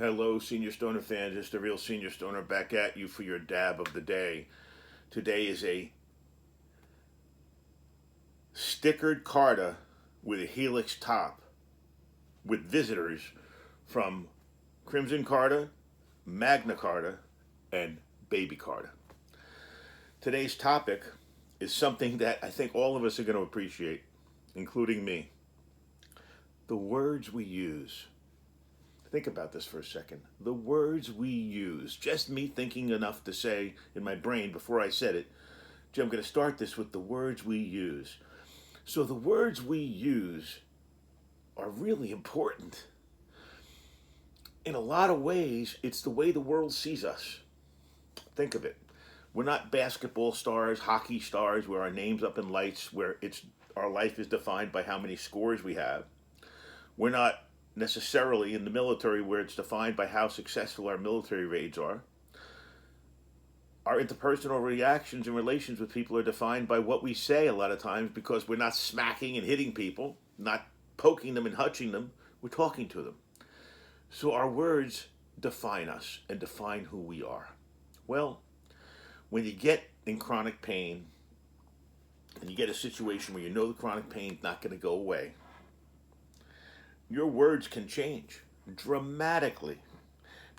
Hello, Senior Stoner fans. It's the real Senior Stoner back at you for your dab of the day. Today is a stickered Carta with a helix top with visitors from Crimson Carta, Magna Carta, and Baby Carta. Today's topic is something that I think all of us are going to appreciate, including me. The words we use. Think about this for a second. The words we use. Just me thinking enough to say in my brain before I said it, I'm going to start this with the words we use. So the words we use are really important. In a lot of ways, it's the way the world sees us. Think of it. We're not basketball stars, hockey stars, where our name's up in lights, where our life is defined by how many scores we have. We're not necessarily in the military where it's defined by how successful our military raids are. Our interpersonal reactions and relations with people are defined by what we say a lot of times, because we're not smacking and hitting people, not poking them and hutching them, we're talking to them. So our words define us and define who we are. Well, when you get in chronic pain and you get a situation where you know the chronic pain's not going to go away, your words can change dramatically.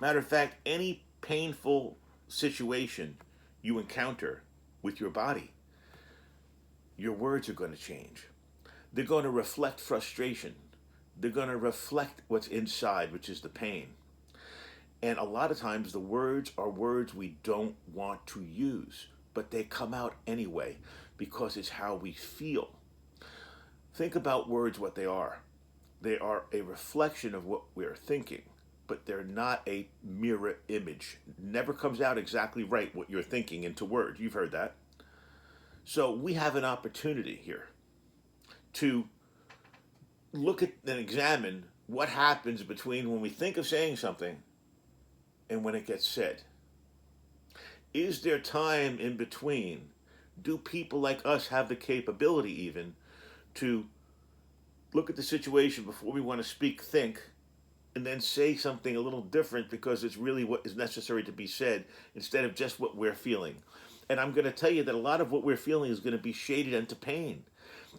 Matter of fact, any painful situation you encounter with your body, your words are going to change. They're going to reflect frustration. They're going to reflect what's inside, which is the pain. And a lot of times the words are words we don't want to use, but they come out anyway because it's how we feel. Think about words, what they are. They are a reflection of what we're thinking, but they're not a mirror image. It never comes out exactly right what you're thinking into words. You've heard that. So we have an opportunity here to look at and examine what happens between when we think of saying something and when it gets said. Is there time in between? Do people like us have the capability even to look at the situation before we want to speak, think, and then say something a little different because it's really what is necessary to be said instead of just what we're feeling? And I'm going to tell you that a lot of what we're feeling is going to be shaded into pain.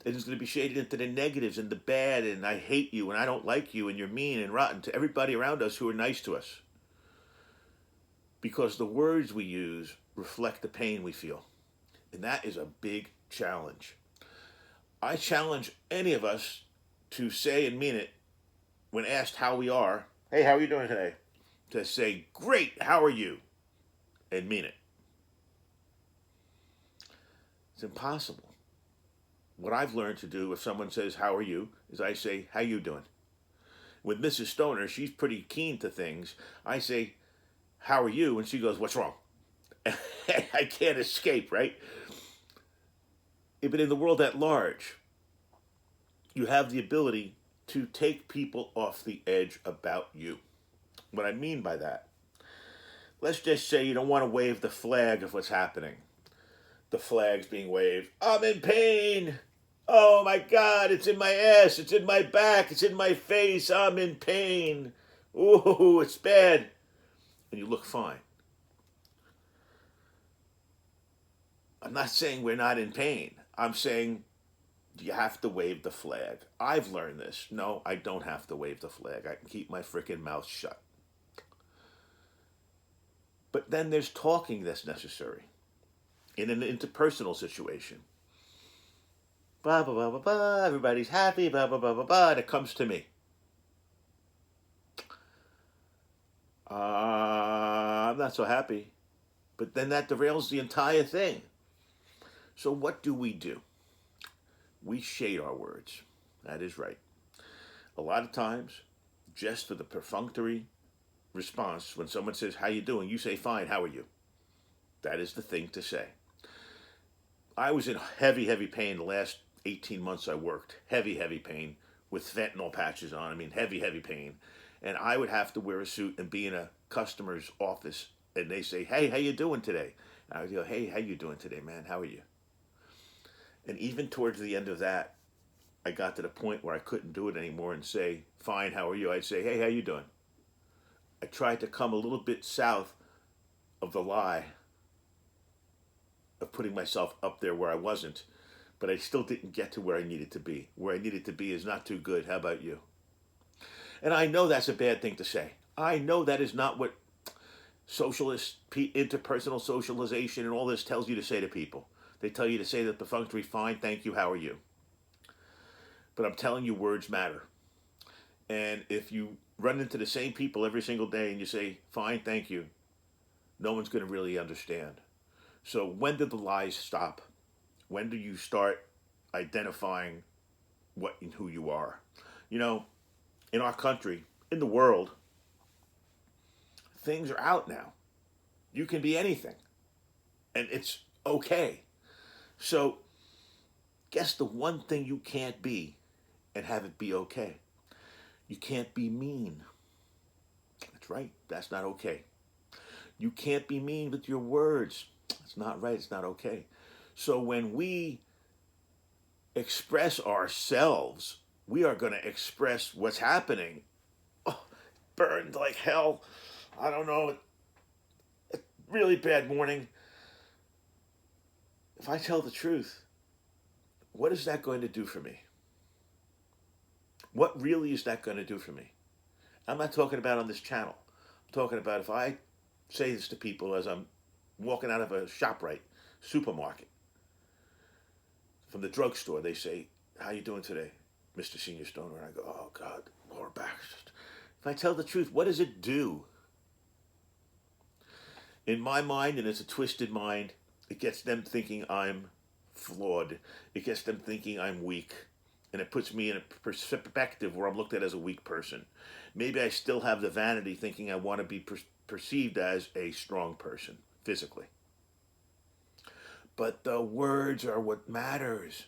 It is going to be shaded into the negatives and the bad, and I hate you and I don't like you and you're mean and rotten to everybody around us who are nice to us. Because the words we use reflect the pain we feel. And that is a big challenge. I challenge any of us to say and mean it when asked how we are. Hey, how are you doing today? To say, great, how are you? And mean it. It's impossible. What I've learned to do if someone says, how are you? Is I say, how you doing? With Mrs. Stoner, she's pretty keen to things. I say, how are you? And she goes, what's wrong? I can't escape, right? But in the world at large, you have the ability to take people off the edge about you. What I mean by that, let's just say you don't want to wave the flag of what's happening. The flag's being waved. I'm in pain. Oh my God, it's in my ass. It's in my back. It's in my face. I'm in pain. Ooh, it's bad. And you look fine. I'm not saying we're not in pain. I'm saying you have to wave the flag. I've learned this. No, I don't have to wave the flag. I can keep my freaking mouth shut. But then there's talking that's necessary in an interpersonal situation. Blah, blah, blah, blah, blah. Everybody's happy, blah, blah, blah, blah, blah. And it comes to me. I'm not so happy. But then that derails the entire thing. So what do? We shade our words. That is right. A lot of times, just for the perfunctory response, when someone says, how you doing? You say, fine, how are you? That is the thing to say. I was in heavy, heavy pain the last 18 months I worked. Heavy, heavy pain with fentanyl patches on. I mean, heavy, heavy pain. And I would have to wear a suit and be in a customer's office, and they say, hey, how you doing today? And I would go, hey, how you doing today, man? How are you? And even towards the end of that, I got to the point where I couldn't do it anymore and say, fine, how are you? I'd say, hey, how you doing? tried to come a little bit south of the lie of putting myself up there where I wasn't, but I still didn't get to where I needed to be. Where I needed to be is not too good. How about you? And I know that's a bad thing to say. I know that is not what socialist, interpersonal socialization and all this tells you to say to people. They tell you to say that the functionary, fine, thank you, how are you? But I'm telling you, words matter. And if you run into the same people every single day and you say, fine, thank you, no one's going to really understand. So when did the lies stop? When do you start identifying what and who you are? You know, in our country, in the world, things are out now. You can be anything. And it's okay. So guess the one thing you can't be and have it be okay. You can't be mean. That's right. That's not okay. You can't be mean with your words. That's not right. It's not okay. So when we express ourselves, we are going to express what's happening. Oh, burned like hell. I don't know. A really bad morning. If I tell the truth, what is that going to do for me? What really is that going to do for me? I'm not talking about on this channel. I'm talking about if I say this to people as I'm walking out of a ShopRite supermarket. From the drugstore, they say, how you doing today, Mr. Senior Stoner? And I go, oh, God, lower back. If I tell the truth, what does it do? In my mind, and it's a twisted mind, it gets them thinking I'm flawed. It gets them thinking I'm weak. And it puts me in a perspective where I'm looked at as a weak person. Maybe I still have the vanity thinking I want to be perceived as a strong person, physically. But the words are what matters.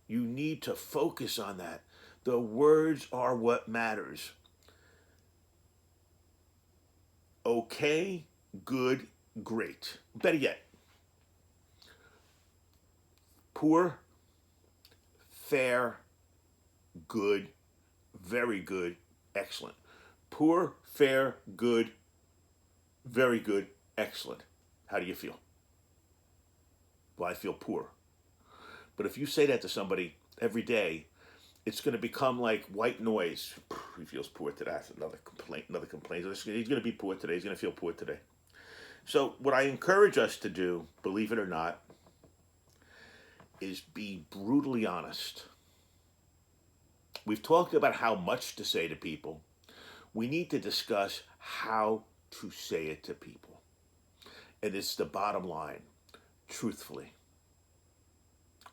You need to focus on that. The words are what matters. Okay, good, great. Better yet, poor, fair, good, very good, excellent. Poor, fair, good, very good, excellent. How do you feel? Well, I feel poor. But if you say that to somebody every day, it's going to become like white noise. He feels poor today. That's another complaint. He's going to be poor today. He's going to feel poor today. So what I encourage us to do, believe it or not, is be brutally honest. We've talked about how much to say to people. We need to discuss how to say it to people. And it's the bottom line. Truthfully.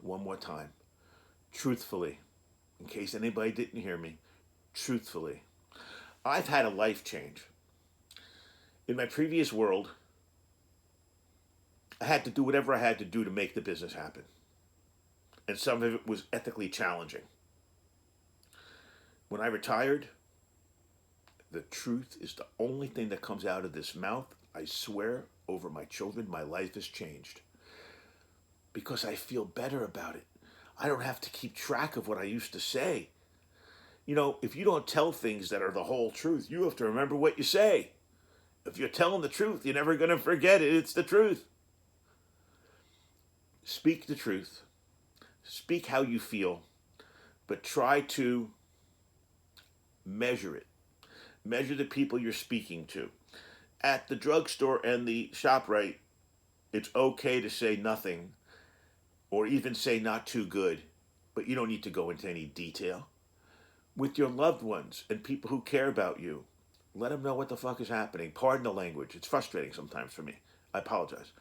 One more time. Truthfully. In case anybody didn't hear me. Truthfully. I've had a life change. In my previous world, I had to do whatever I had to do to make the business happen. And some of it was ethically challenging. When I retired, the truth is the only thing that comes out of this mouth. I swear over my children, my life has changed. Because I feel better about it. I don't have to keep track of what I used to say. You know, if you don't tell things that are the whole truth, you have to remember what you say. If you're telling the truth, you're never going to forget it. It's the truth. Speak the truth. Speak how you feel. But try to measure it. Measure the people you're speaking to. At the drugstore and the ShopRite, it's okay to say nothing or even say not too good, but you don't need to go into any detail. With your loved ones and people who care about you, let them know what the fuck is happening. Pardon the language. It's frustrating sometimes for me. I apologize.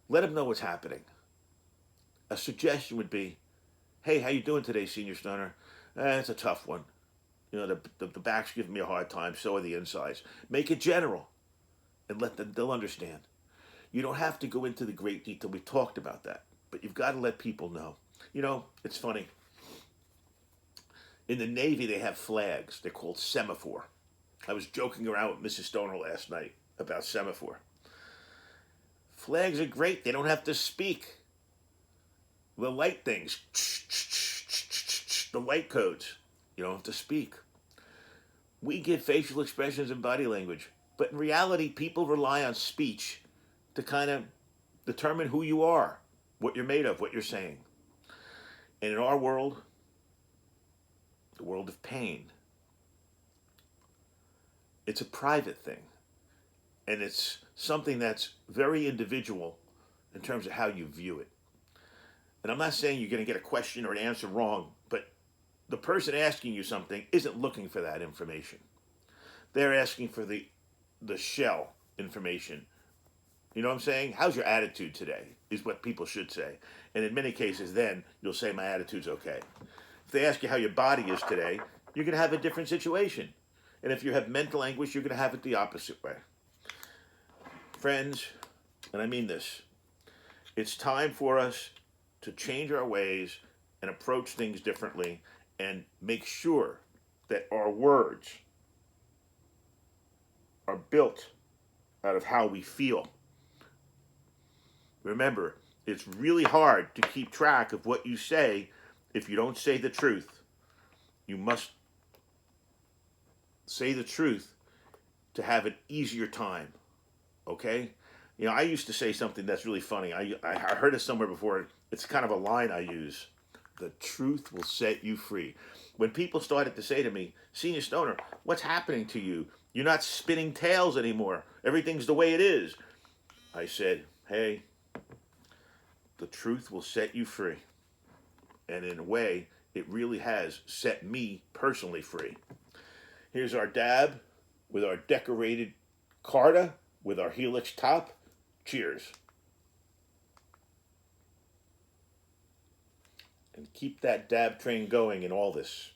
Let them know what's happening. A suggestion would be, hey, how you doing today, Senior Stoner? It's a tough one. You know, the back's giving me a hard time, so are the insides. Make it general and let them, they'll understand. You don't have to go into the great detail. We talked about that. But you've got to let people know. You know, it's funny. In the Navy, they have flags. They're called semaphore. I was joking around with Mrs. Stoner last night about semaphore. Flags are great. They don't have to speak. The light things. The light codes. You don't have to speak. We give facial expressions and body language. But in reality, people rely on speech to kind of determine who you are, what you're made of, what you're saying. And in our world, the world of pain, it's a private thing. And it's something that's very individual in terms of how you view it. And I'm not saying you're going to get a question or an answer wrong, but the person asking you something isn't looking for that information. They're asking for the shell information. You know what I'm saying? How's your attitude today is what people should say. And in many cases then you'll say my attitude's okay. If they ask you how your body is today, you're going to have a different situation. And if you have mental anguish, you're going to have it the opposite way. Friends, and I mean this, it's time for us to change our ways and approach things differently and make sure that our words are built out of how we feel. Remember, it's really hard to keep track of what you say if you don't say the truth. You must say the truth to have an easier time, okay? You know, I used to say something that's really funny. I heard it somewhere before. It's kind of a line I use. The truth will set you free. When people started to say to me, Senior Stoner, what's happening to you? You're not spinning tails anymore. Everything's the way it is. I said, hey, the truth will set you free. And in a way, it really has set me personally free. Here's our dab with our decorated Carta with our helix top. Cheers. And keep that dab train going in all this.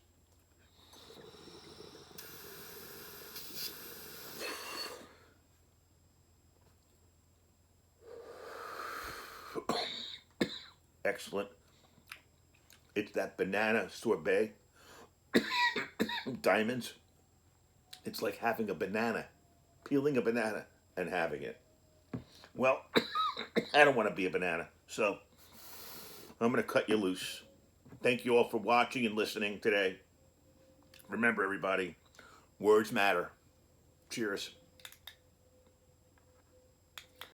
Excellent. It's that banana sorbet. Diamonds. It's like having a banana, peeling a banana and having it. Well, I don't want to be a banana, so I'm going to cut you loose. Thank you all for watching and listening today. Remember, everybody, words matter. Cheers.